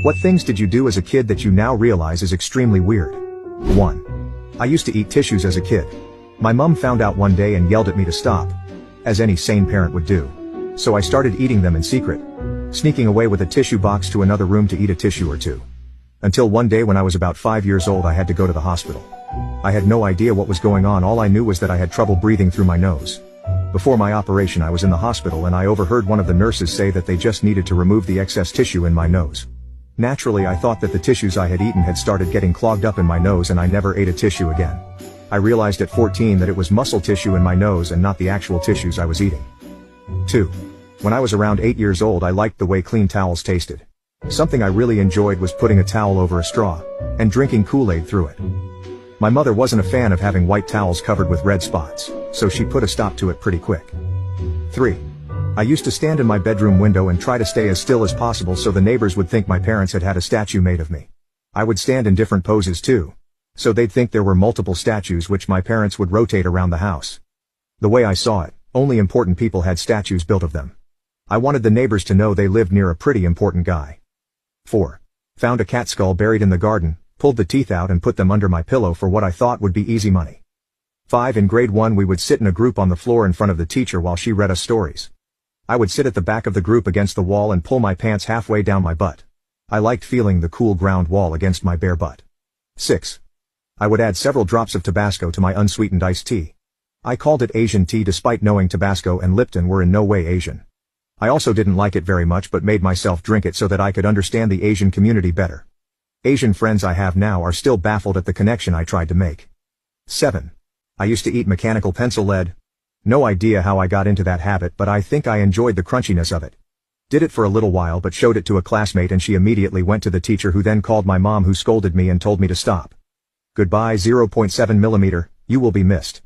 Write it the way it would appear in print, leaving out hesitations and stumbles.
What things did you do as a kid that you now realize is extremely weird? 1. I used to eat tissues as a kid. My mum found out one day and yelled at me to stop, as any sane parent would do. So I started eating them in secret, sneaking away with a tissue box to another room to eat a tissue or two. Until one day when I was about 5 years old I had to go to the hospital. I had no idea what was going on. All I knew was that I had trouble breathing through my nose. Before my operation I was in the hospital and I overheard one of the nurses say that they just needed to remove the excess tissue in my nose. Naturally I thought that the tissues I had eaten had started getting clogged up in my nose and I never ate a tissue again. I realized at 14 that it was muscle tissue in my nose and not the actual tissues I was eating. 2. When I was around 8 years old I liked the way clean towels tasted. Something I really enjoyed was putting a towel over a straw, and drinking Kool-Aid through it. My mother wasn't a fan of having white towels covered with red spots, so she put a stop to it pretty quick. 3. I used to stand in my bedroom window and try to stay as still as possible so the neighbors would think my parents had had a statue made of me. I would stand in different poses too, so they'd think there were multiple statues which my parents would rotate around the house. The way I saw it, only important people had statues built of them. I wanted the neighbors to know they lived near a pretty important guy. 4. Found a cat skull buried in the garden, pulled the teeth out and put them under my pillow for what I thought would be easy money. 5. In grade 1 we would sit in a group on the floor in front of the teacher while she read us stories. I would sit at the back of the group against the wall and pull my pants halfway down my butt. I liked feeling the cool ground wall against my bare butt. 6. I would add several drops of Tabasco to my unsweetened iced tea. I called it Asian tea despite knowing Tabasco and Lipton were in no way Asian. I also didn't like it very much but made myself drink it so that I could understand the Asian community better. Asian friends I have now are still baffled at the connection I tried to make. 7. I used to eat mechanical pencil lead. No idea how I got into that habit but I think I enjoyed the crunchiness of it. Did it for a little while but showed it to a classmate and she immediately went to the teacher who then called my mom who scolded me and told me to stop. Goodbye 0.7 mm, you will be missed.